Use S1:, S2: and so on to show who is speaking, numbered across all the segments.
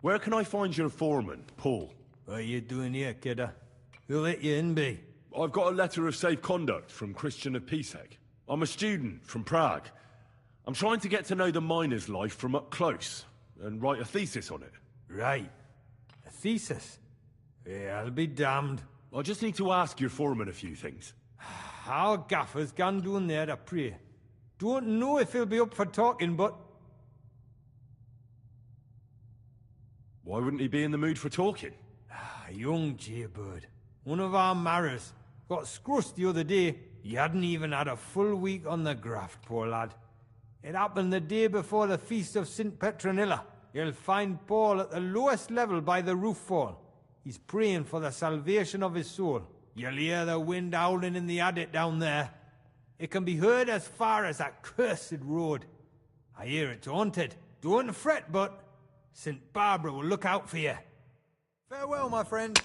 S1: Where can I find your foreman, Paul?
S2: What are you doing here, kidder? Who let you in, be?
S1: I've got a letter of safe conduct from Christian of Pisek. I'm a student from Prague. I'm trying to get to know the miner's life from up close, and write a thesis on it.
S2: Right. A thesis? Yeah, I'll be damned.
S1: I just need to ask your foreman a few things.
S2: Our gaffer's gone down there to pray. Don't know if he'll be up for talking, but...
S1: Why wouldn't he be in the mood for talking?
S2: Young jaybird. One of our marrows. Got scrussed the other day. He hadn't even had a full week on the graft, poor lad. It happened the day before the feast of St. Petronilla. You'll find Paul at the lowest level by the roof fall. He's praying for the salvation of his soul. You'll hear the wind howling in the adit down there. It can be heard as far as that cursed road. I hear it's haunted. Don't fret, but St. Barbara will look out for you.
S3: Farewell, my friend.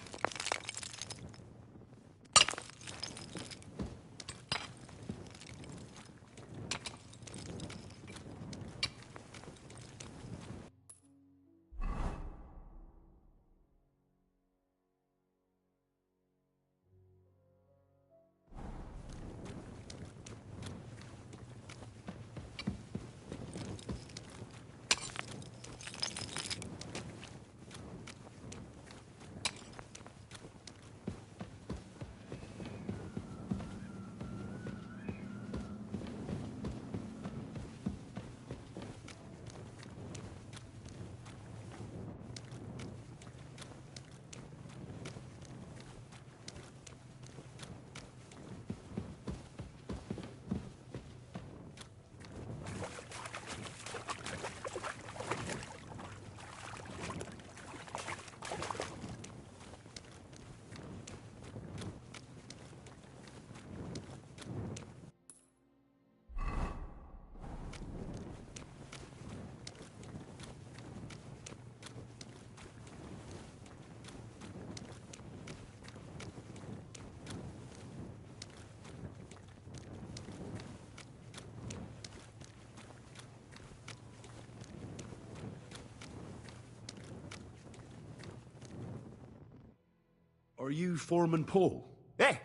S1: Are you Foreman Paul?
S4: Hey!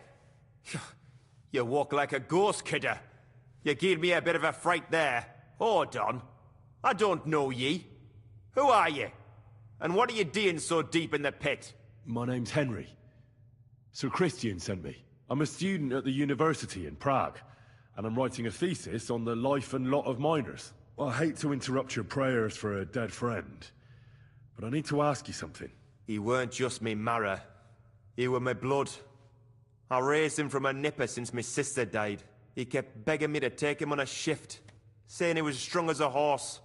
S4: You walk like a ghost, kidder. You gave me a bit of a fright there. Hold on. I don't know ye. Who are you? And what are you doing so deep in the pit?
S1: My name's Henry. Sir Christian sent me. I'm a student at the university in Prague, and I'm writing a thesis on the life and lot of miners. I hate to interrupt your prayers for a dead friend, but I need to ask you something.
S4: He weren't just me marrow. He were my blood. I raised him from a nipper since my sister died. He kept begging me to take him on a shift, saying he was strong as a horse.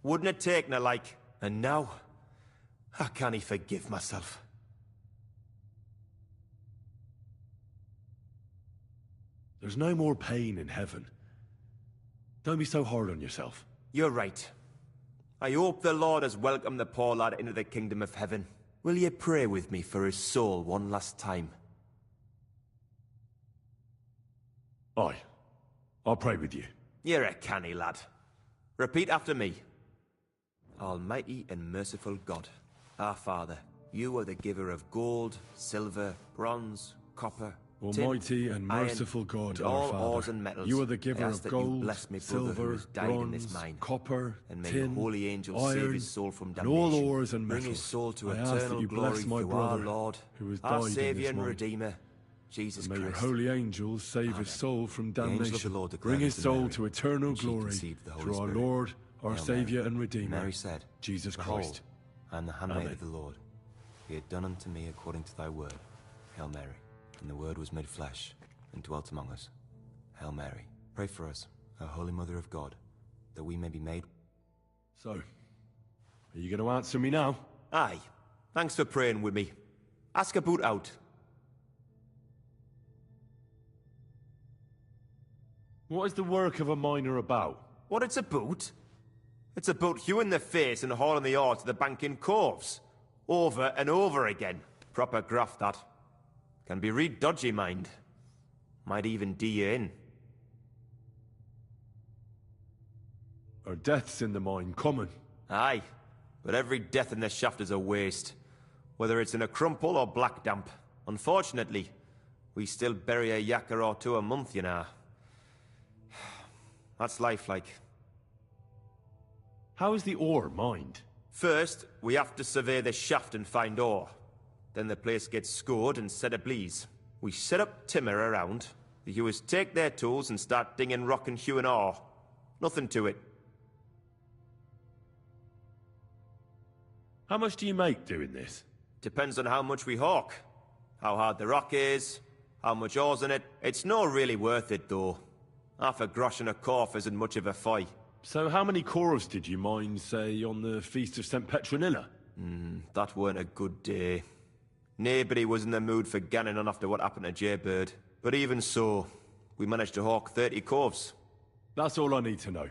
S4: Wouldn't have taken her like. And now, how can he forgive myself?
S1: There's no more pain in heaven. Don't be so hard on yourself.
S4: You're right. I hope the Lord has welcomed the poor lad into the kingdom of heaven. Will you pray with me for his soul one last time?
S1: Aye. I'll pray with you.
S4: You're a canny lad. Repeat after me. Almighty and merciful God, our Father, you are the giver of gold, silver, bronze, copper,
S1: Almighty
S4: tin,
S1: and merciful
S4: iron,
S1: God,
S4: and
S1: our
S4: all
S1: Father,
S4: ores and metals.
S1: you are the giver
S4: I ask
S1: of
S4: that
S1: gold,
S4: you bless me brother who
S1: silver,
S4: has died in this
S1: bronze,
S4: mine.
S1: copper,
S4: And may
S1: tin,
S4: your holy angels save
S1: iron,
S4: his soul from
S1: and
S4: damnation.
S1: all ores and
S4: Bring
S1: metals.
S4: his soul to
S1: I ask that
S4: eternal
S1: you
S4: glory
S1: bless my
S4: through
S1: brother,
S4: our Lord,
S1: who has
S4: our
S1: died in
S4: Saviour
S1: this
S4: and
S1: mine.
S4: Redeemer, Jesus
S1: And may your
S4: Christ.
S1: holy angels save his soul from
S4: The angel of the
S1: damnation.
S4: Lord declared
S1: Bring his
S4: unto
S1: soul
S4: Mary,
S1: to eternal
S4: and she
S1: glory
S4: conceived the Holy
S1: through our
S4: Spirit.
S1: Lord, our
S4: Hail
S1: Saviour
S4: Mary.
S1: and Redeemer,
S4: Mary said,
S1: Jesus
S4: Behold,
S1: Christ.
S4: I am the handmaid
S1: Amen.
S4: of the Lord. Be it done unto me according to thy word. Hail Mary. And the Word was made flesh, and dwelt among us. Hail Mary. Pray for us, O Holy Mother of God, that we may be made...
S1: So, are you going to answer me now?
S4: Aye. Thanks for praying with me. Ask about out.
S1: What is the work of a miner about?
S4: What it's about? It's about hewing the face and hauling the ore to the bank in coves. Over and over again. Proper graft, that. Can be real dodgy, mind. Might even do you in.
S1: Are deaths in the mine common?
S4: Aye. but every death in the shaft is a waste, whether it's in a crumple or black damp. Unfortunately, we still bury a yakka or two a month, you know. That's life, like.
S1: How is the ore mined?
S4: First, we have to survey the shaft and find ore. Then the place gets scored and set ablaze. We set up timber around. The hewers take their tools and start dinging rock and hewing ore. Nothing to it.
S1: How much do you make doing this?
S4: Depends on how much we hawk. How hard the rock is, how much ore's in it. It's not really worth it, though. Half a grosh and a corf isn't much of a fight.
S1: So how many cores did you mine, say, on the Feast of St. Petronilla?
S4: That weren't a good day. Nobody was in the mood for ganning on after what happened to Jaybird. But even so, we managed to hawk 30 corves.
S1: That's all I need to know.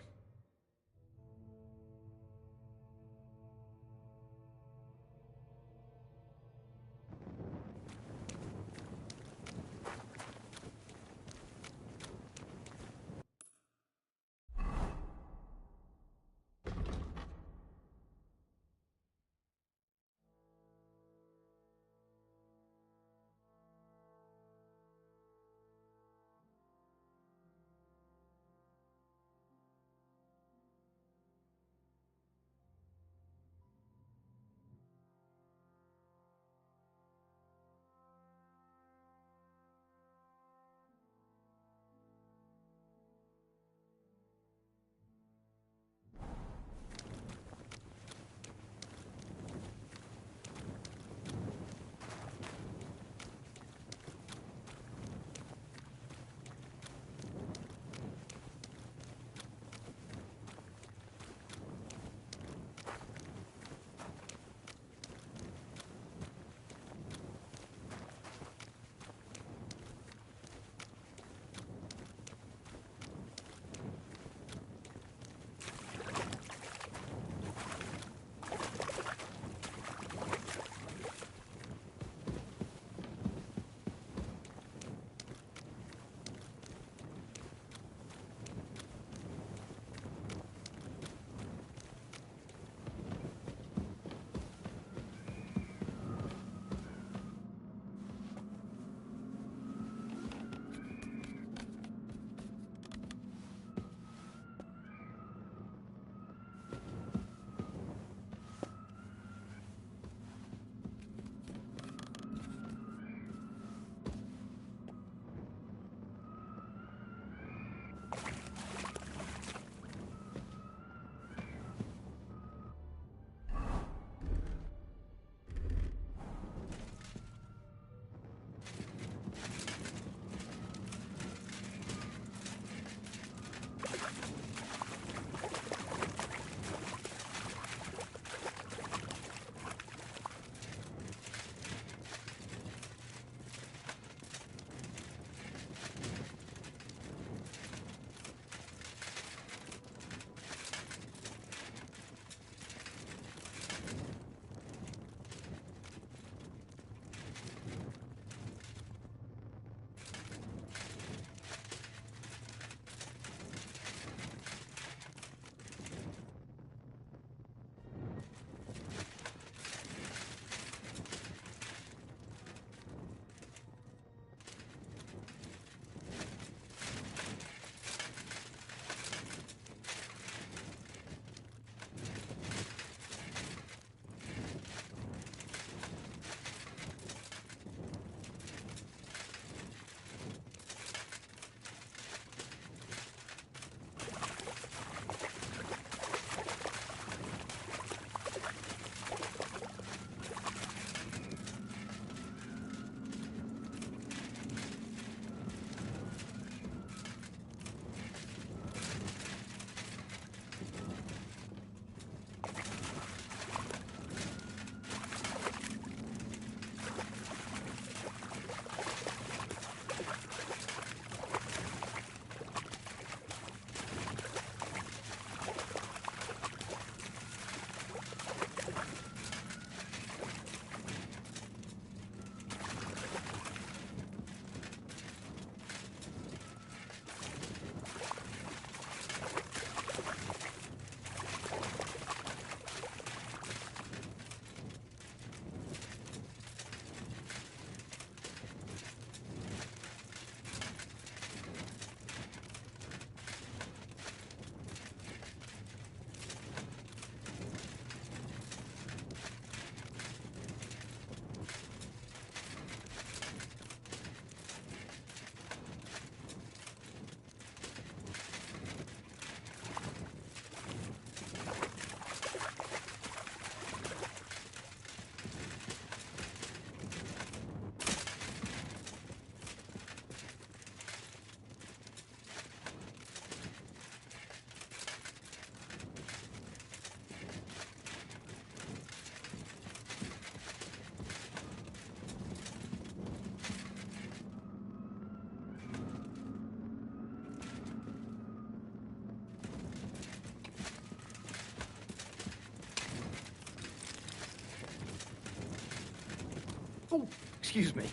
S3: Oh, excuse me.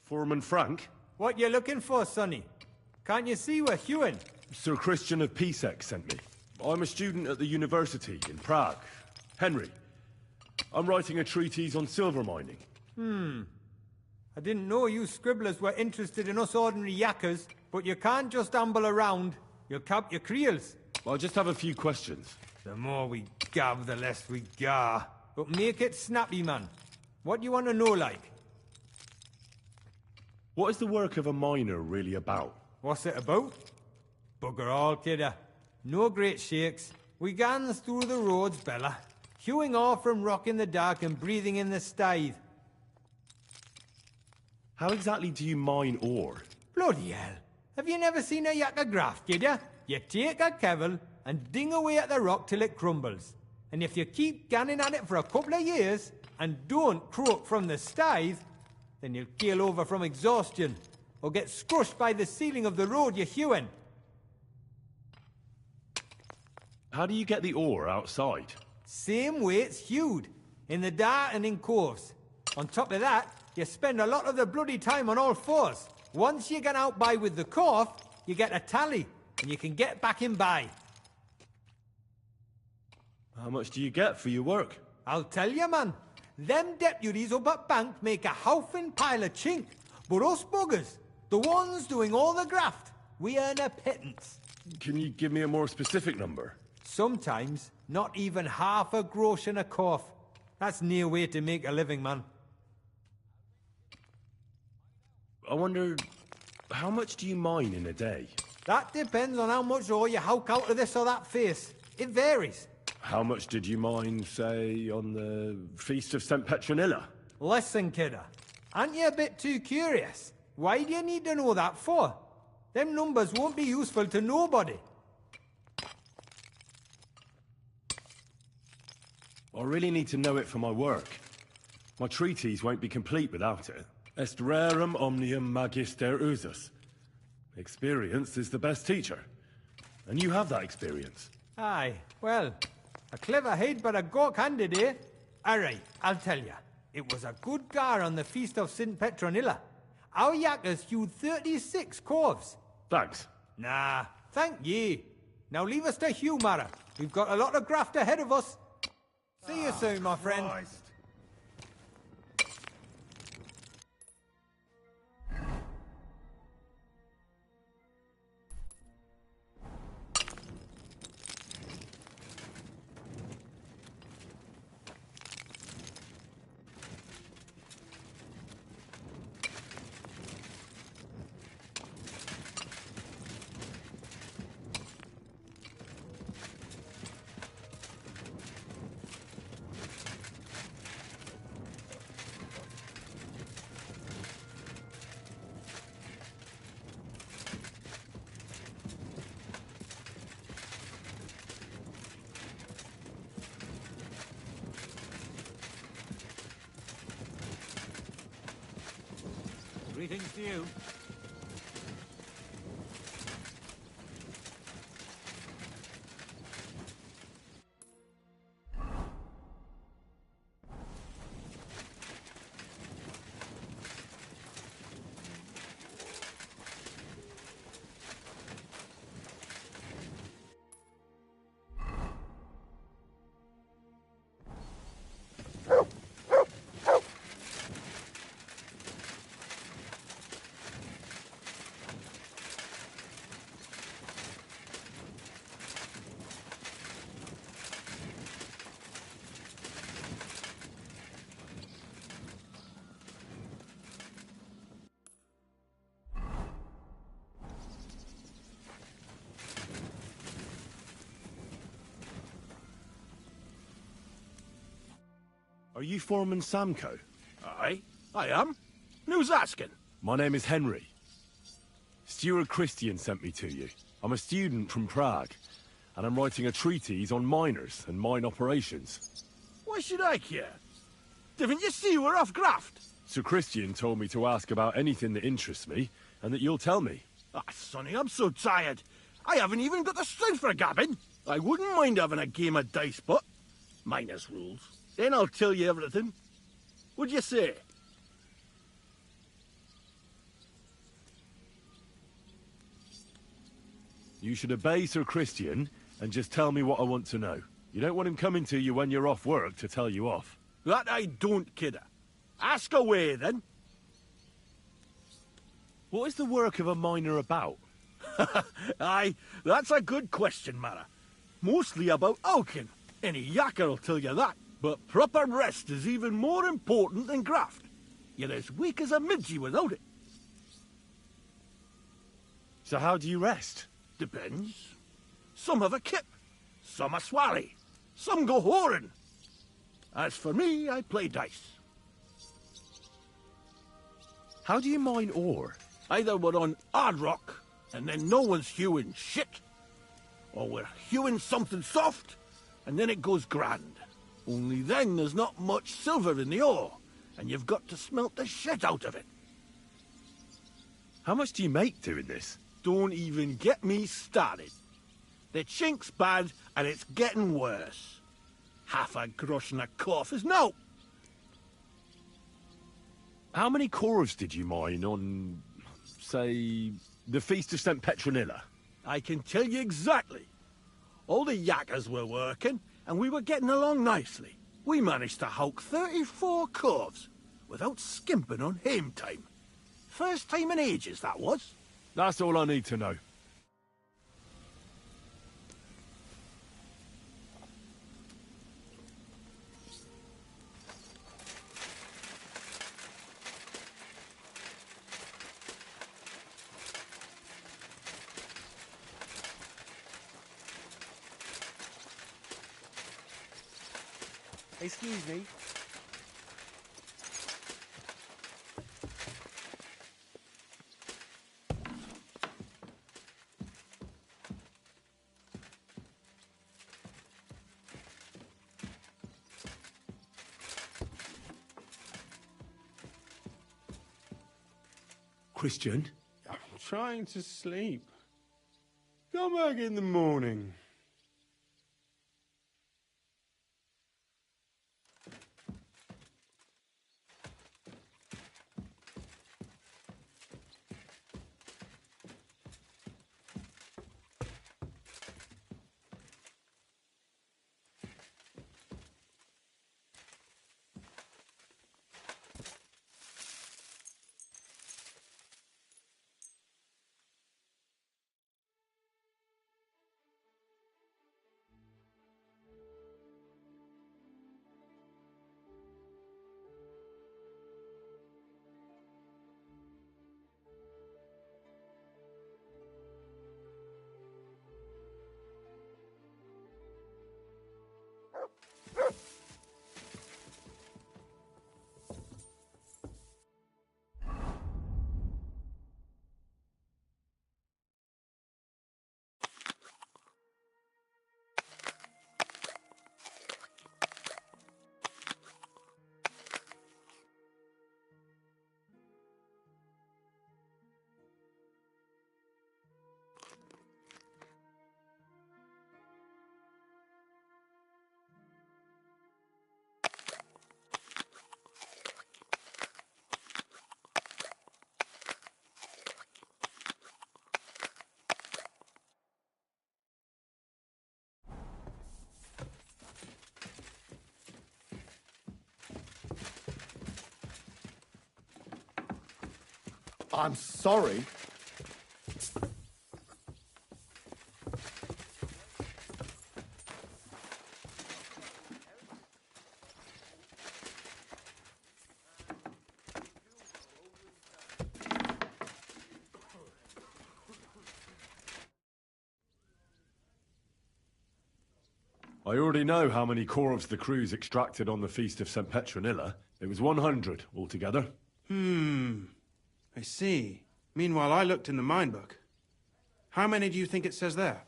S1: Foreman Frank?
S2: What you looking for, Sonny? Can't you see we're hewing?
S1: Sir Christian of Pisek sent me. I'm a student at the university in Prague. Henry. I'm writing a treatise on silver mining.
S2: I didn't know you scribblers were interested in us ordinary yakkers, but you can't just amble around. You'll cap your creels.
S1: I just have a few questions.
S2: The more we gab, the less we gar. But make it snappy, man. What do you want to know, like?
S1: What is the work of a miner really about?
S2: What's it about? Bugger all, kidder. No great shakes. We gans through the roads, Bella. Hewing off from rock in the dark and breathing in the stithe.
S1: How exactly do you mine ore?
S2: Bloody hell. Have you never seen a yakker graft, kidder? You take a kevel and ding away at the rock till it crumbles. And if you keep ganning at it for a couple of years and don't croak from the stithe, then you'll keel over from exhaustion or get scrushed by the ceiling of the road you're hewing.
S1: How do you get the ore outside?
S2: Same way it's hewed, in the dark and in coves. On top of that, you spend a lot of the bloody time on all fours. Once you get out by with the corf, you get a tally, and you can get back in by.
S1: How much do you get for your work?
S2: I'll tell you, man. Them deputies up at bank make a howfing pile of chink. But us buggers, the ones doing all the graft, we earn a pittance.
S1: Can you give me a more specific number?
S2: Sometimes, not even half a grosh and a corf. That's near way to make a living, man.
S1: I wonder, how much do you mine in a day?
S2: That depends on how much ore you howk out of this or that face. It varies.
S1: How much did you mine, say, on the Feast of St. Petronilla?
S2: Listen, kidder. Aren't you a bit too curious? Why do you need to know that for? Them numbers won't be useful to nobody.
S1: I really need to know it for my work. My treatise won't be complete without it. Est rerum omnium magister usus. Experience is the best teacher. And you have that experience.
S2: Aye, well, a clever head but a gawk-handed, eh? Alright, I'll tell ya. It was a good gar on the Feast of St. Petronilla. Our yakkers hewed 36 corves.
S1: Thanks.
S2: Nah, thank ye. Now leave us to hew, Mara. We've got a lot of graft ahead of us.
S3: See you soon, my friend.
S2: Greetings to you.
S1: Are you Foreman Samko?
S5: Aye, I am. Who's asking?
S1: My name is Henry. Steward Christian sent me to you. I'm a student from Prague. and I'm writing a treatise on miners and mine operations.
S5: Why should I care? Didn't you see we're off graft?
S1: Sir Christian told me to ask about anything that interests me, and that you'll tell me.
S5: Ah, Sonny, I'm so tired. I haven't even got the strength for gabbing. I wouldn't mind having a game of dice, but minus rules. Then I'll tell you everything. What'd you say?
S1: You should obey Sir Christian and just tell me what I want to know. You don't want him coming to you when you're off work to tell you off.
S5: That I don't, kidder. Ask away, then.
S1: What is the work of a miner about?
S5: Aye, that's a good question, Mara. Mostly about oaking. Any yakker will tell you that. But proper rest is even more important than graft. You're as weak as a midgie without it.
S1: So how do you rest?
S5: Depends. Some have a kip, some a swally, some go whoring. As for me, I play dice.
S1: How do you mine ore?
S5: Either we're on hard rock, and then no one's hewing shit, or we're hewing something soft, and then it goes grand. Only then there's not much silver in the ore, and you've got to smelt the shit out of it.
S1: How much do you make doing this?
S5: Don't even get me started. The chink's bad, and it's getting worse. Half a grosh and a cough is no.
S1: How many cores did you mine on, say, the Feast of St. Petronilla?
S5: I can tell you exactly. All the yakkers were working, and we were getting along nicely. We managed to hulk 34 corves without skimping on hame time. First time in ages, that was.
S1: That's all I need to know.
S3: Excuse me.
S1: Christian?
S6: I'm trying to sleep. Come back in the morning.
S7: I'm sorry.
S1: I already know how many corves the crews extracted on the Feast of St. Petronilla. It was 100 altogether.
S6: I see. Meanwhile, I looked in the mine book. How many do you think it says there?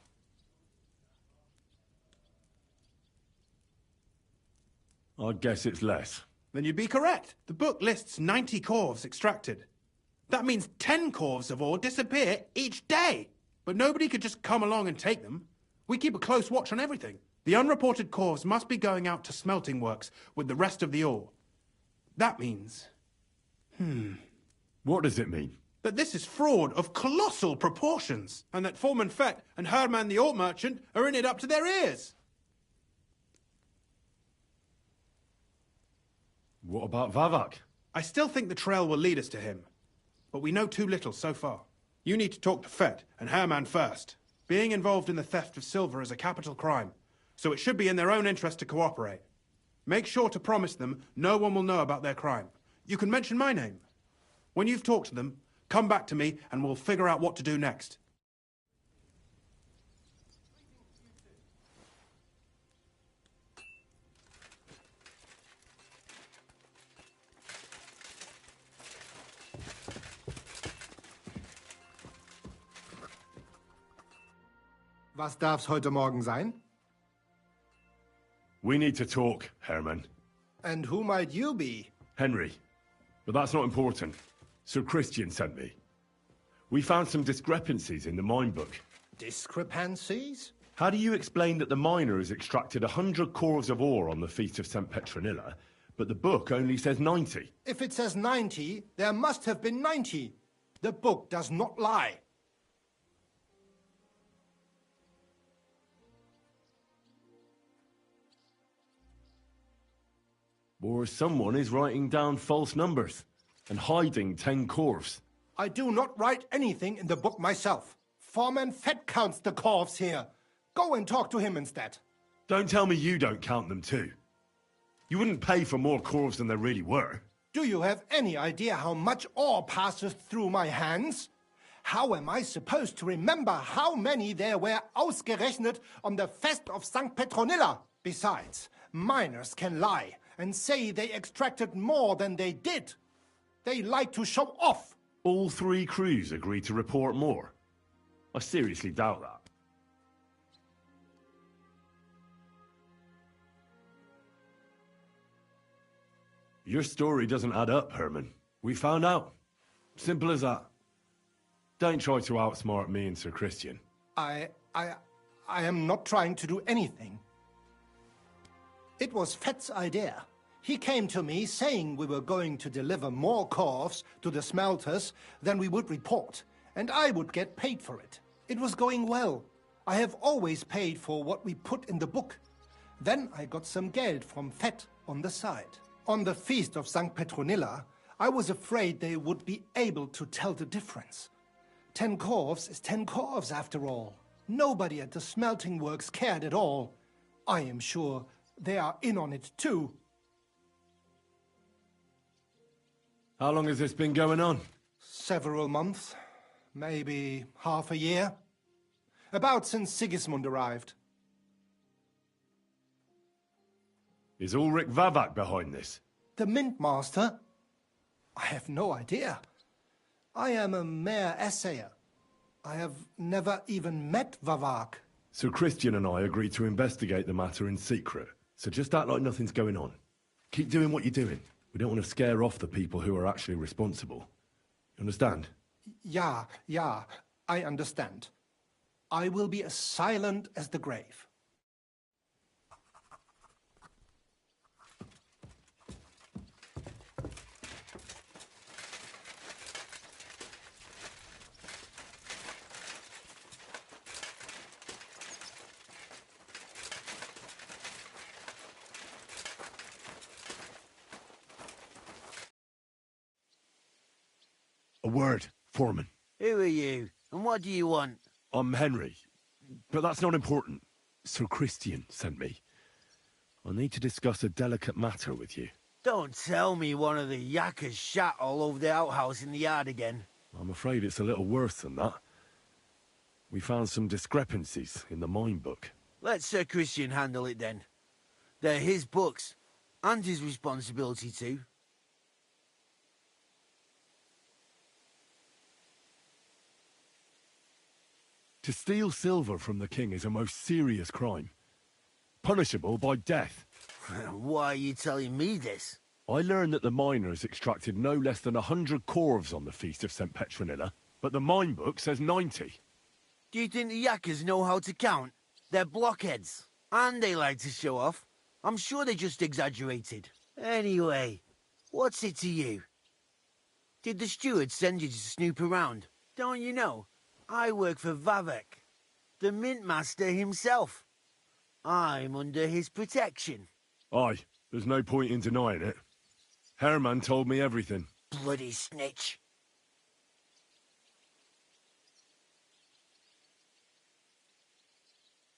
S1: I guess it's less.
S8: Then you'd be correct. The book lists 90 corves extracted. That means 10 corves of ore disappear each day. But nobody could just come along and take them. We keep a close watch on everything. The unreported corves must be going out to smelting works with the rest of the ore. That means...
S1: What does it mean?
S8: that this is fraud of colossal proportions, and that Foreman Fett and Herman the ore merchant are in it up to their ears.
S1: What about Vavak?
S8: I still think the trail will lead us to him, but we know too little so far. You need to talk to Fett and Herman first. Being involved in the theft of silver is a capital crime, so it should be in their own interest to cooperate. Make sure to promise them no one will know about their crime. You can mention my name. When you've talked to them, come back to me and we'll figure out what to do next.
S9: Was darf's heute Morgen sein?
S1: We need to talk, Herman.
S9: And who might you be?
S1: Henry. But that's not important. Sir Christian sent me. We found some discrepancies in the mine book.
S9: Discrepancies?
S1: How do you explain that the miner has extracted 100 cores of ore on the Feast of St. Petronilla, but the book only says 90?
S9: If it says 90, there must have been 90. The book does not lie.
S1: Or someone is writing down false numbers and hiding 10 cores.
S9: I do not write anything in the book myself. Foreman Fett counts the corves here. Go and talk to him instead.
S1: Don't tell me you don't count them too. You wouldn't pay for more corves than there really were.
S9: Do you have any idea how much ore passes through my hands? How am I supposed to remember how many there were ausgerechnet on the Fest of St. Petronilla? Besides, miners can lie and say they extracted more than they did. They like to show off.
S1: All 3 crews agreed to report more. I seriously doubt that. Your story doesn't add up, Herman. We found out. Simple as that. Don't try to outsmart me and Sir Christian.
S9: I am not trying to do anything. It was Fett's idea. He came to me saying we were going to deliver more corves to the smelters than we would report, and I would get paid for it. It was going well. I have always paid for what we put in the book. Then I got some geld from Fett on the side. On the Feast of St. Petronilla, I was afraid they would be able to tell the difference. 10 corves is 10 corves after all. Nobody at the smelting works cared at all. I am sure they are in on it too.
S1: How long has this been going on?
S9: Several months. Maybe half a year. About since Sigismund arrived.
S1: Is Ulrich Vavak behind this?
S9: The Mint Master? I have no idea. I am a mere assayer. I have never even met Vavak.
S1: Sir Christian and I agreed to investigate the matter in secret, so just act like nothing's going on. Keep doing what you're doing. We don't want to scare off the people who are actually responsible. You understand?
S9: Yeah, I understand. I will be as silent as the grave.
S1: A word, Foreman.
S10: Who are you, and what do you want?
S1: I'm Henry, but that's not important. Sir Christian sent me. I need to discuss a delicate matter with you.
S10: Don't tell me one of the yakkers shat all over the outhouse in the yard again.
S1: I'm afraid it's a little worse than that. We found some discrepancies in the mine book.
S10: Let Sir Christian handle it then. They're his books, and his responsibility too.
S1: To steal silver from the king is a most serious crime, punishable by death.
S10: Why are you telling me this?
S1: I learned that the miners extracted no less than 100 corves on the Feast of St. Petronilla, but the mine book says 90.
S10: Do you think the yakkers know how to count? They're blockheads, and they like to show off. I'm sure they just exaggerated. Anyway, what's it to you? Did the steward send you to snoop around? Don't you know? I work for Vavek, the mint master himself. I'm under his protection.
S1: Aye, there's no point in denying it. Herman told me everything.
S10: Bloody snitch.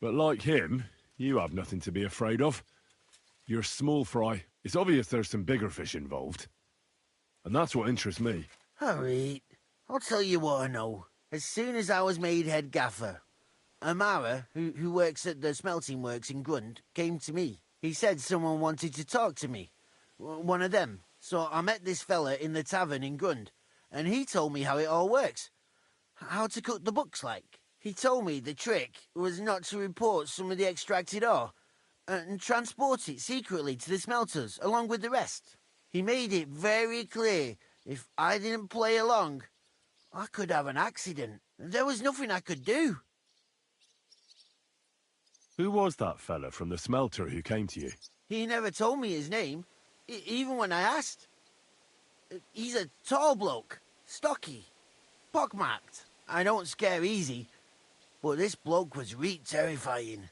S1: But like him, you have nothing to be afraid of. You're small fry. It's obvious there's some bigger fish involved. And that's what interests me.
S10: Alright, I'll tell you what I know. As soon as I was made head gaffer, Amara, who works at the smelting works in Grund, came to me. He said someone wanted to talk to me. One of them. So I met this fella in the tavern in Grund, and he told me how it all works. How to cook the books like. He told me the trick was not to report some of the extracted ore, and transport it secretly to the smelters, along with the rest. He made it very clear, if I didn't play along, I could have an accident. There was nothing I could do.
S1: Who was that fella from the smelter who came to you?
S10: He never told me his name, even when I asked. He's a tall bloke, stocky, pockmarked. I don't scare easy, but this bloke was reet terrifying.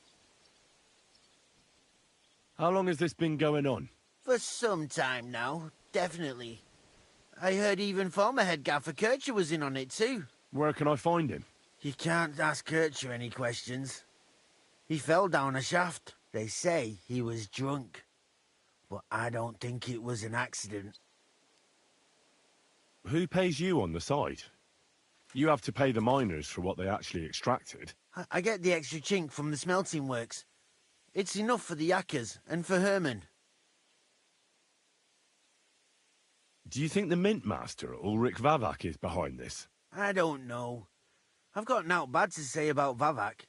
S1: How long has this been going on?
S10: For some time now, definitely. I heard even former head gaffer Kircher was in on it too.
S1: Where can I find him?
S10: You can't ask Kircher any questions. He fell down a shaft. They say he was drunk, but I don't think it was an accident.
S1: Who pays you on the side? You have to pay the miners for what they actually extracted.
S10: I get the extra chink from the smelting works. It's enough for the yakkers and for Herman.
S1: Do you think the mint master, Ulrich Vavak, is behind this?
S10: I don't know. I've got naught bad to say about Vavak.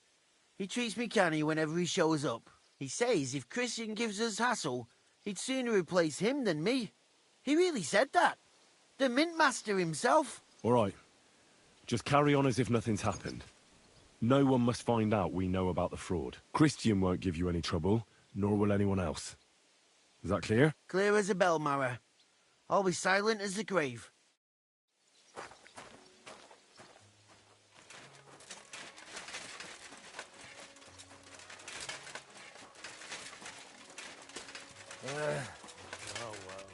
S10: He treats me canny whenever he shows up. He says if Christian gives us hassle, he'd sooner replace him than me. He really said that. The mint master himself.
S1: All right. Just carry on as if nothing's happened. No one must find out we know about the fraud. Christian won't give you any trouble, nor will anyone else. Is that clear?
S10: Clear as a bell, Mara. I'll be silent as the grave.
S2: Oh, well.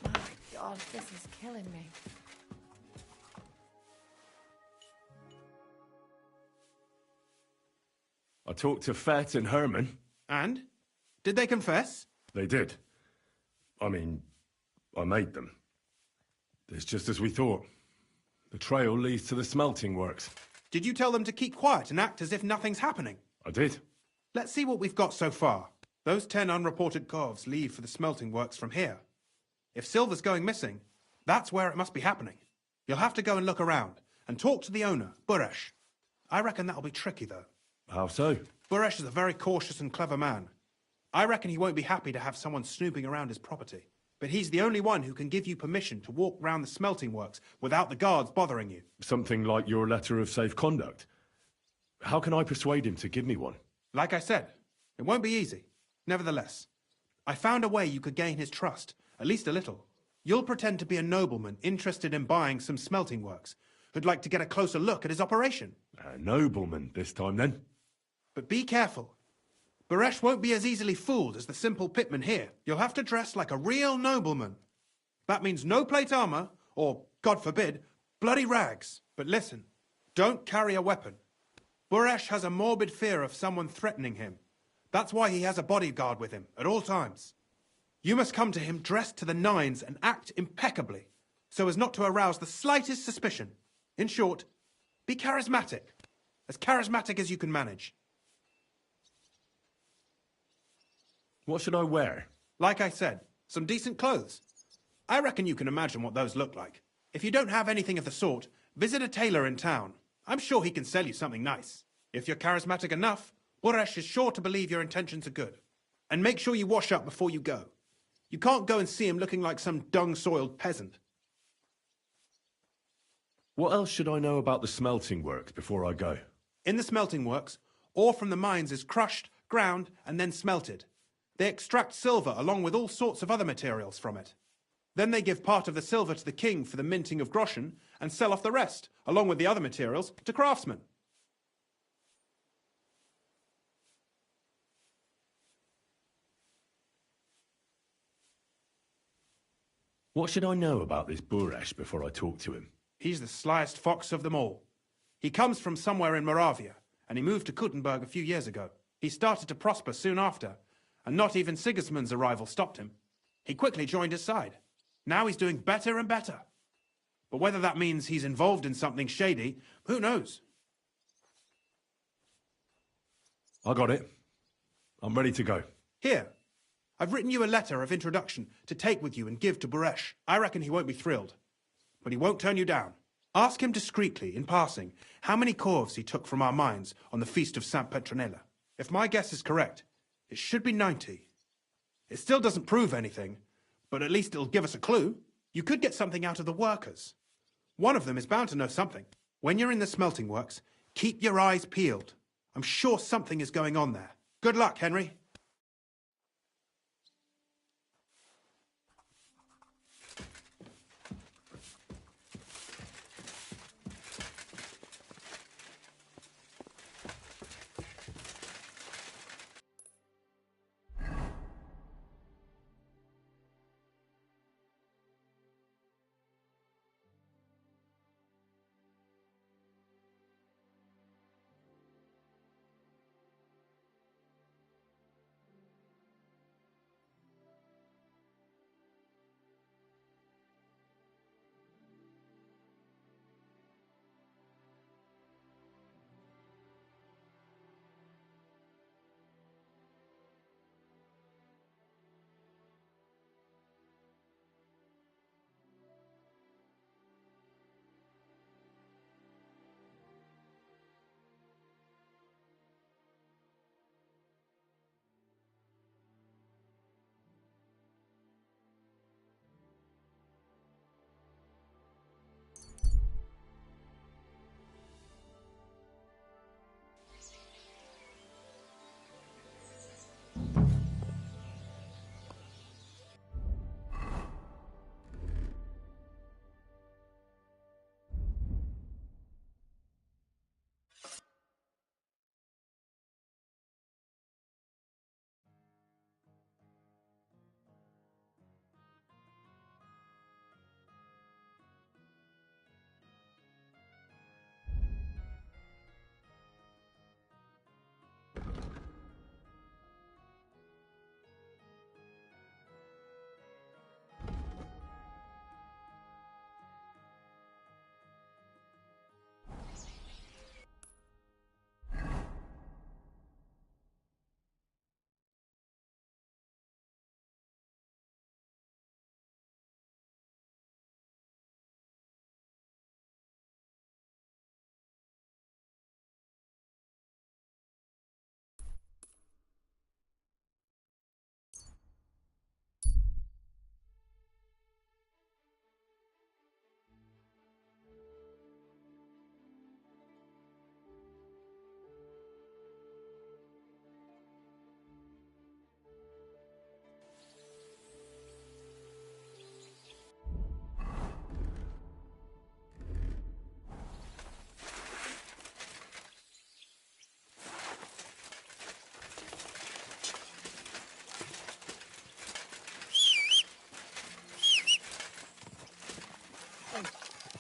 S11: My God, this is killing me.
S1: I talked to Fett and Herman.
S8: And? Did they confess?
S1: They did. I mean, I made them. It's just as we thought. The trail leads to the smelting works.
S8: Did you tell them to keep quiet and act as if nothing's happening?
S1: I did.
S8: Let's see what we've got so far. Those 10 unreported corves leave for the smelting works from here. If silver's going missing, that's where it must be happening. You'll have to go and look around, and talk to the owner, Buresh. I reckon that'll be tricky, though.
S1: How so?
S8: Buresh is a very cautious and clever man. I reckon he won't be happy to have someone snooping around his property. But he's the only one who can give you permission to walk round the smelting works without the guards bothering you.
S1: Something like your letter of safe conduct. How can I persuade him to give me one?
S8: Like I said, it won't be easy. Nevertheless, I found a way you could gain his trust, at least a little. You'll pretend to be a nobleman interested in buying some smelting works, who'd like to get a closer look at his operation.
S1: A nobleman this time, then?
S8: But be careful. Buresh won't be as easily fooled as the simple pitman here. You'll have to dress like a real nobleman. That means no plate armor, or, God forbid, bloody rags. But listen, don't carry a weapon. Buresh has a morbid fear of someone threatening him. That's why he has a bodyguard with him at all times. You must come to him dressed to the nines and act impeccably, so as not to arouse the slightest suspicion. In short, be charismatic as you can manage.
S1: What should I wear?
S8: Like I said, some decent clothes. I reckon you can imagine what those look like. If you don't have anything of the sort, visit a tailor in town. I'm sure he can sell you something nice. If you're charismatic enough, Buresh is sure to believe your intentions are good. And make sure you wash up before you go. You can't go and see him looking like some dung-soiled peasant.
S1: What else should I know about the smelting works before I go?
S8: In the smelting works, ore from the mines is crushed, ground, and then smelted. They extract silver along with all sorts of other materials from it. Then they give part of the silver to the king for the minting of groschen and sell off the rest, along with the other materials, to craftsmen.
S1: What should I know about this Buresh before I talk to him?
S8: He's the slyest fox of them all. He comes from somewhere in Moravia, and he moved to Kuttenberg a few years ago. He started to prosper soon after, and not even Sigismund's arrival stopped him. He quickly joined his side. Now he's doing better and better. But whether that means he's involved in something shady, who knows?
S1: I got it. I'm ready to go.
S8: Here. I've written you a letter of introduction to take with you and give to Buresh. I reckon he won't be thrilled. But he won't turn you down. Ask him discreetly, in passing, how many corves he took from our mines on the feast of Saint Petronella. If my guess is correct, it should be 90. It still doesn't prove anything, but at least it'll give us a clue. You could get something out of the workers. One of them is bound to know something. When you're in the smelting works, keep your eyes peeled. I'm sure something is going on there. Good luck, Henry.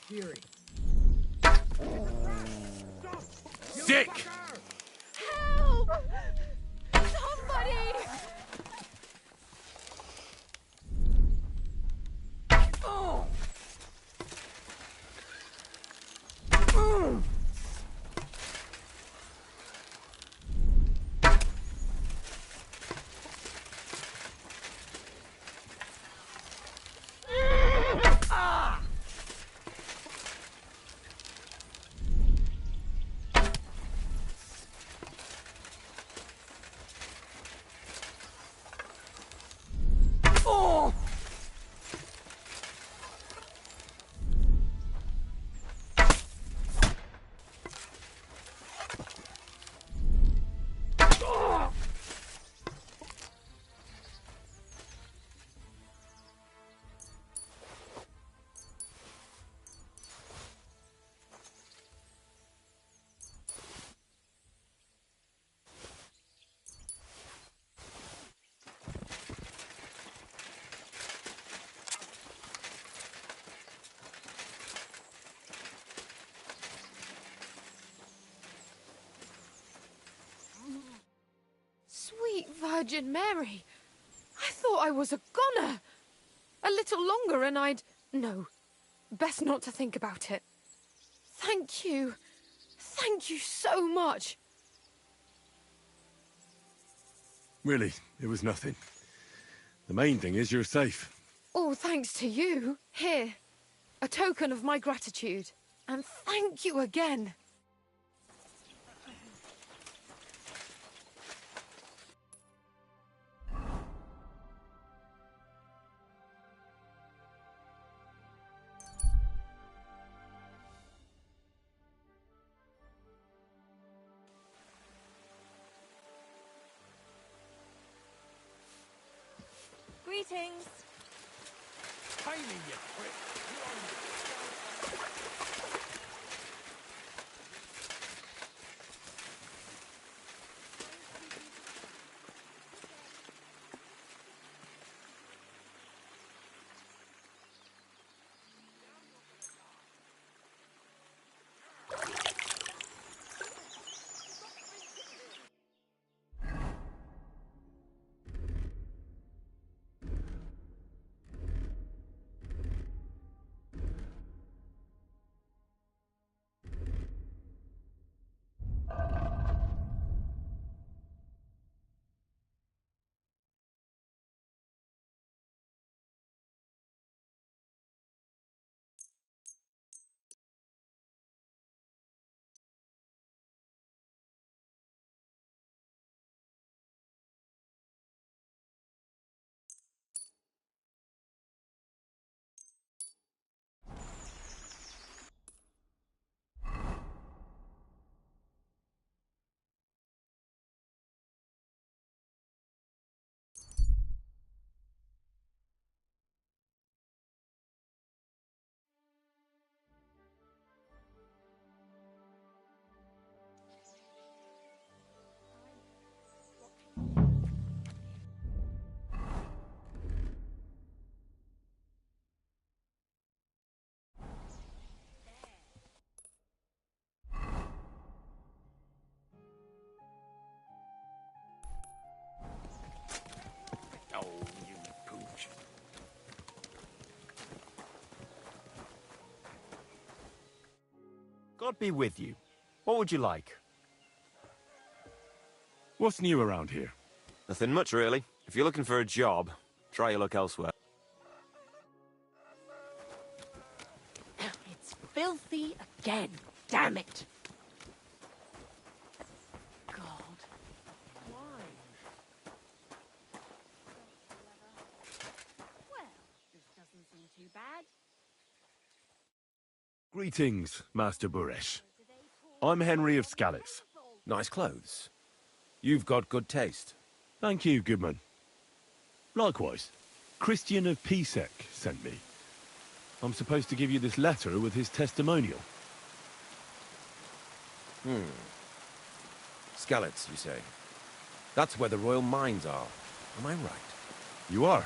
S3: Fury.
S1: Sick!
S11: Help! Somebody! Oh! Virgin Mary. I thought I was a goner. A little longer and I'd... No, best not to think about it. Thank you. Thank you so much.
S1: Really, it was nothing. The main thing is you're safe.
S11: All thanks to you. Here, a token of my gratitude. And thank you again.
S12: Greetings.
S5: Tiny, you prick.
S4: God be with you. What would you like?
S1: What's new around here?
S4: Nothing much, really. If you're looking for a job, try your luck elsewhere.
S12: It's filthy again. Damn it. God. Why? Well, this doesn't seem too bad.
S1: Greetings, Master Buresh. I'm Henry of Scallis.
S13: Nice clothes. You've got good taste.
S1: Thank you, Goodman. Likewise, Christian of Pisek sent me. I'm supposed to give you this letter with his testimonial.
S13: Scalits, you say? That's where the royal mines are. Am I right?
S1: You are.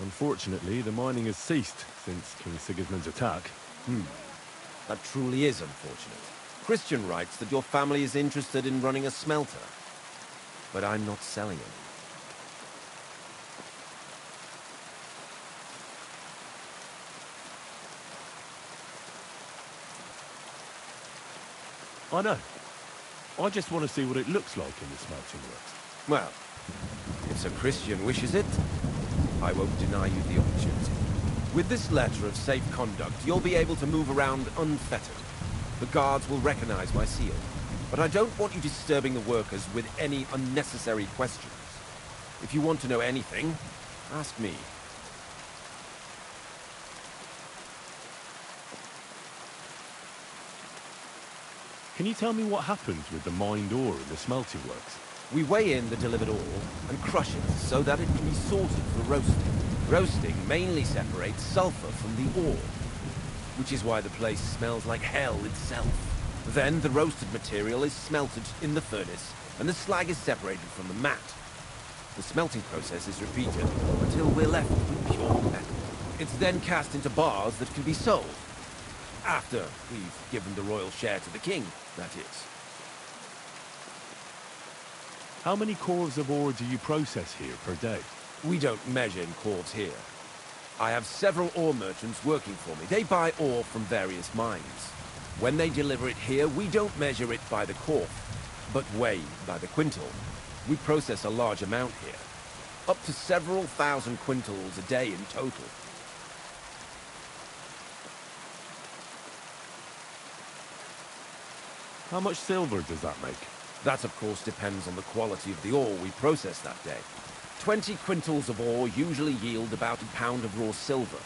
S1: Unfortunately, the mining has ceased since King Sigismund's attack.
S13: That truly is unfortunate. Christian writes that your family is interested in running a smelter. But I'm not selling it.
S1: I know. I just want to see what it looks like in the smelting works.
S13: Well, if Sir Christian wishes it, I won't deny you the opportunity. With this letter of safe conduct, you'll be able to move around unfettered. The guards will recognize my seal. But I don't want you disturbing the workers with any unnecessary questions. If you want to know anything, ask me.
S1: Can you tell me what happens with the mined ore in the smelting works?
S13: We weigh in the delivered ore and crush it so that it can be sorted for roasting. Roasting mainly separates sulfur from the ore, which is why the place smells like hell itself. Then the roasted material is smelted in the furnace, and the slag is separated from the matte. The smelting process is repeated until we're left with pure metal. It's then cast into bars that can be sold. After we've given the royal share to the king, that is.
S1: How many cores of ore do you process here per day?
S13: We don't measure in cores here. I have several ore merchants working for me. They buy ore from various mines. When they deliver it here, we don't measure it by the core, but weigh by the quintal. We process a large amount here. Up to several thousand quintals a day in total.
S1: How much silver does that make?
S13: That, of course, depends on the quality of the ore we process that day. 20 quintals of ore usually yield about a pound of raw silver.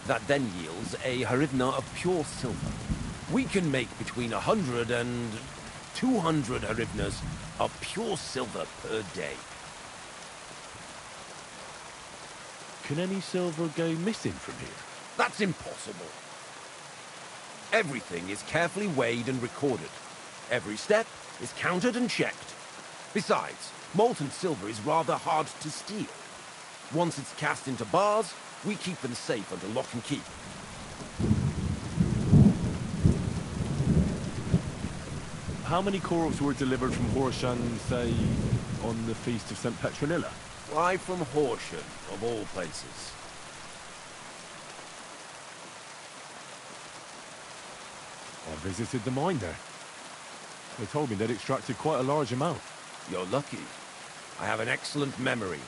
S13: That then yields a hryvnia of pure silver. We can make between 100 and 200 hryvnias of pure silver per day.
S1: Can any silver go missing from here?
S13: That's impossible. Everything is carefully weighed and recorded. Every step is counted and checked. Besides, molten silver is rather hard to steal. Once it's cast into bars, we keep them safe under lock and key.
S1: How many corpses were delivered from Horshan, say, on the Feast of St. Petronilla?
S13: Why from Horshan, of all places?
S1: I visited the mine there. They told me they'd extracted quite a large amount.
S13: You're lucky. I have an excellent memory.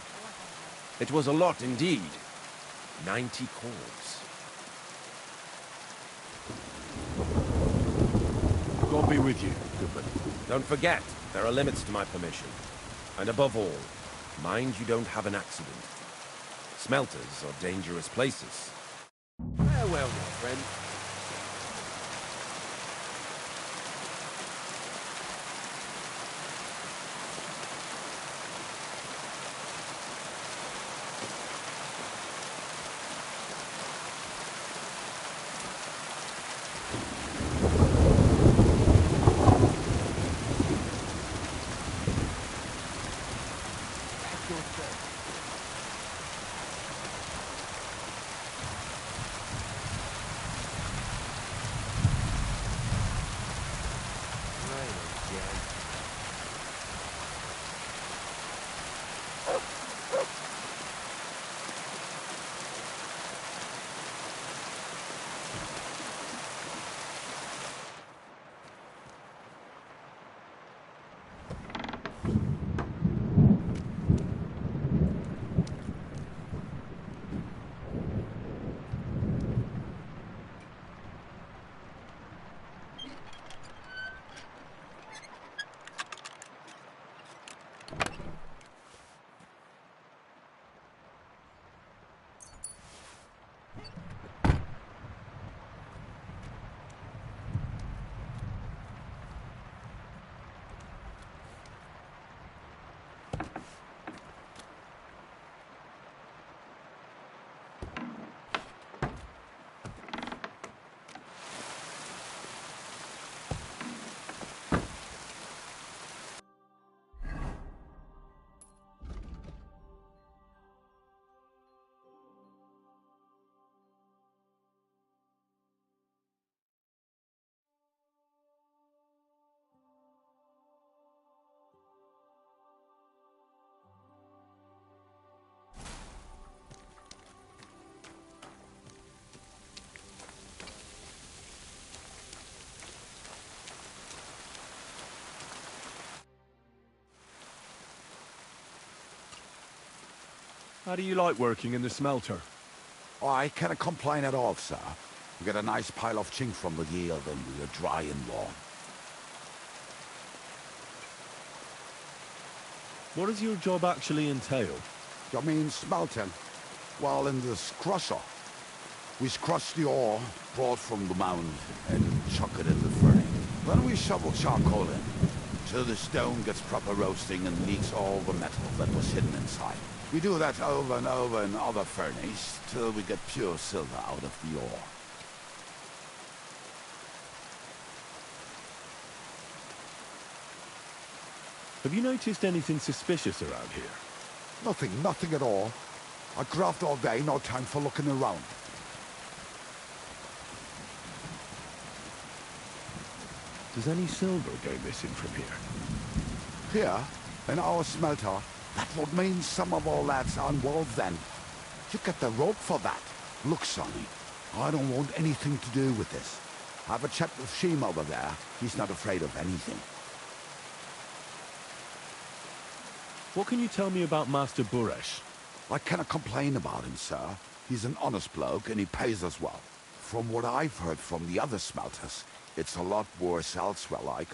S13: It was a lot indeed. 90 cores.
S1: God be with you, Goodman.
S13: Don't forget, there are limits to my permission. And above all, mind you don't have an accident. Smelters are dangerous places. Farewell, my friend.
S1: How do you like working in the smelter?
S14: Oh, I can't complain at all, sir. We get a nice pile of chink from the yield and we are dry and warm.
S1: What does your job actually entail?
S14: You mean smelting? Well, in this crusher. We crush the ore brought from the mound and chuck it in the furnace. Then we shovel charcoal in, till the stone gets proper roasting and leaks all the metal that was hidden inside. We do that over and over in other furnaces till we get pure silver out of the ore.
S1: Have you noticed anything suspicious around here?
S14: Nothing at all. I graft all day, no time for looking around.
S1: Does any silver go missing from here?
S14: Here? In our smelter, that would mean some of our lads are involved then. You get the rope for that. Look, Sonny, I don't want anything to do with this. Have a chat with Sheem over there. He's not afraid of anything.
S1: What can you tell me about Master Buresh?
S14: I cannot complain about him, sir. He's an honest bloke and he pays us well. From what I've heard from the other smelters, it's a lot worse elsewhere, like.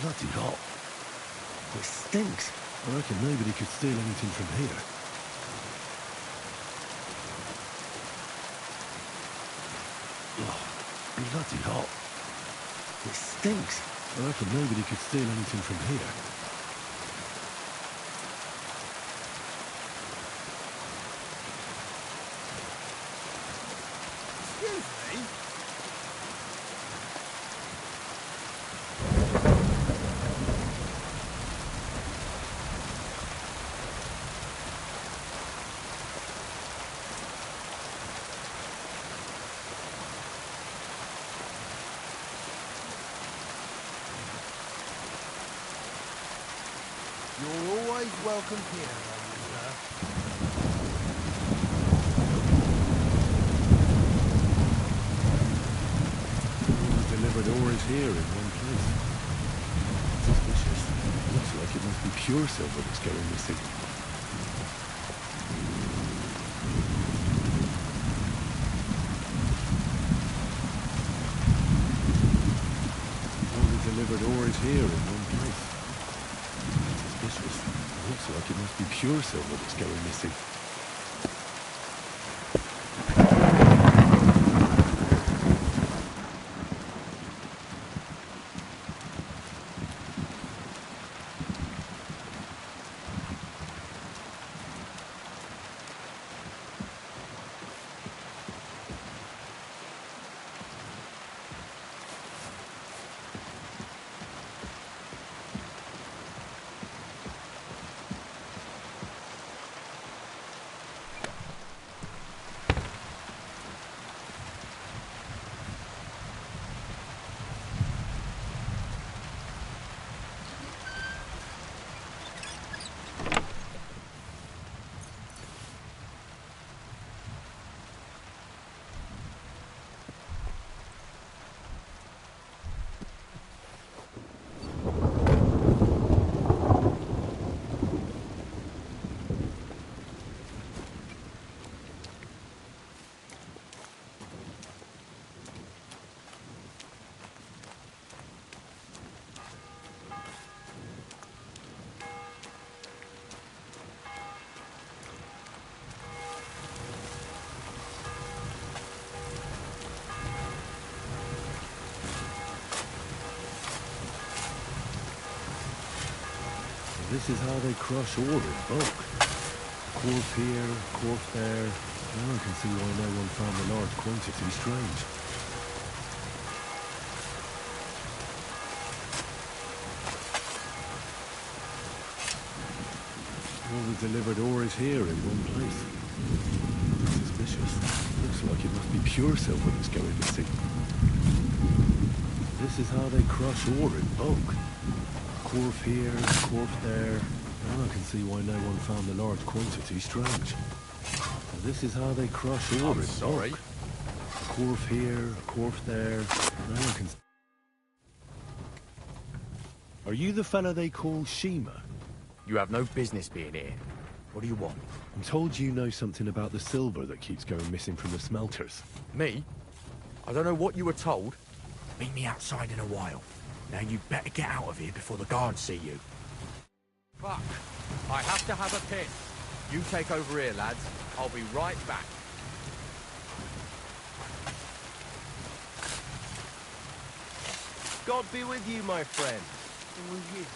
S1: Bloody hot.
S10: It stinks.
S1: I reckon nobody could steal anything from here. Oh, bloody hot.
S10: It stinks.
S1: I reckon nobody could steal anything from here.
S3: Excuse me?
S2: You're always welcome here, sir.
S1: Delivered ore is here in one place. Suspicious. Looks like it must be pure silver that's going missing. delivered ore is here in one place. Suspicious. It looks like it must be pure silver that's going missing. This is how they crush ore in bulk. Quarf here, quarf there. Now I can see why no one found the large quantity strange. All the delivered ore is here in one place. Suspicious. Looks like it must be pure silver that's going missing. This is how they crush ore in bulk. Quarf here, quarf there. Now I can see why no one found the large quantity strange. This is how they crush ore in bulk. Quarf here, quarf there. Now I can... Are you the fella they call Shima?
S15: You have no business being here. What do you want?
S1: I'm told you know something about the silver that keeps going missing from the smelters.
S15: Me? I don't know what you were told. Meet me outside in a while. Now you better get out of here before the guards see you.
S16: Fuck. I have to have a piss. You take over here, lads. I'll be right back.
S13: God be with you, my friend. And with you.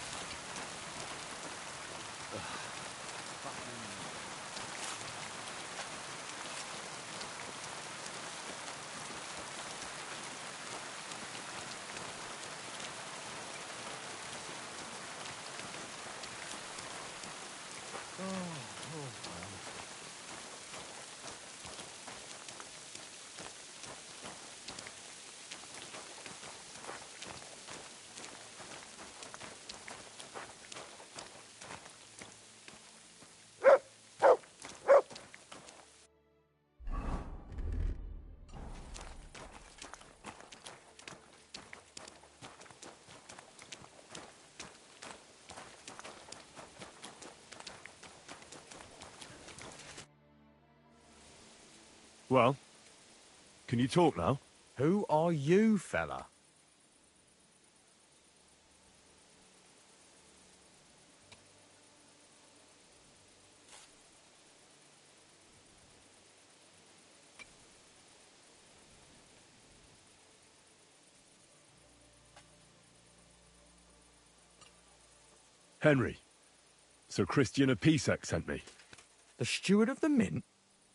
S1: Well, can you talk now?
S16: Who are you, fella?
S1: Henry. Sir Christian of Pisek sent me.
S15: The steward of the mint?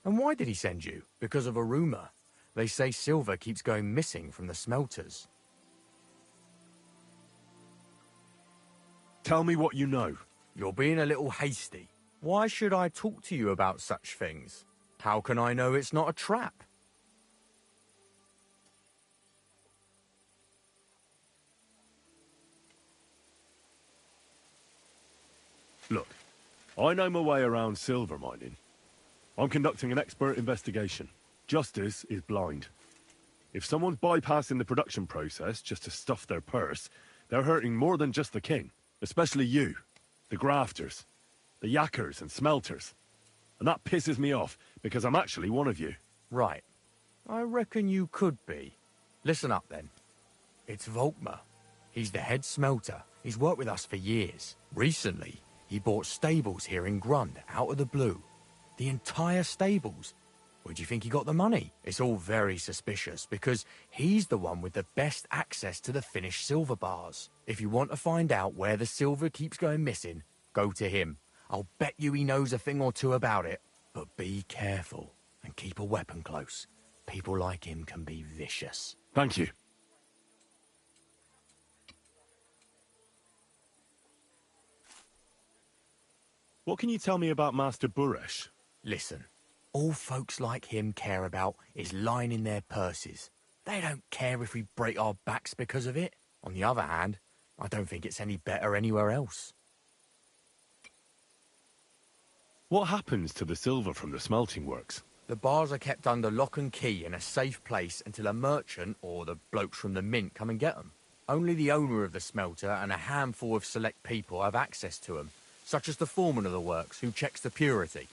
S15: And why did he send you? Because of a rumour. They say silver keeps going missing from the smelters.
S1: Tell me what you know.
S15: You're being a little hasty. Why should I talk to you about such things? How can I know it's not a trap?
S1: Look, I know my way around silver mining. I'm conducting an expert investigation. Justice is blind. If someone's bypassing the production process just to stuff their purse, they're hurting more than just the king. Especially you, the grafters, the yakkers and smelters. And that pisses me off, because I'm actually one of you.
S15: Right. I reckon you could be. Listen up, then. It's Volkmar. He's the head smelter. He's worked with us for years. Recently, he bought stables here in Grund, out of the blue. The entire stables. Where do you think he got the money? It's all very suspicious, because he's the one with the best access to the finished silver bars. If you want to find out where the silver keeps going missing, go to him. I'll bet you he knows a thing or two about it. But be careful, and keep a weapon close. People like him can be vicious.
S1: Thank you. What can you tell me about Master Buresh?
S15: Listen, all folks like him care about is lining their purses. They don't care if we break our backs because of it. On the other hand, I don't think it's any better anywhere else.
S1: What happens to the silver from the smelting works?
S15: The bars are kept under lock and key in a safe place until a merchant or the blokes from the mint come and get them. Only the owner of the smelter and a handful of select people have access to them, such as the foreman of the works, who checks the purity.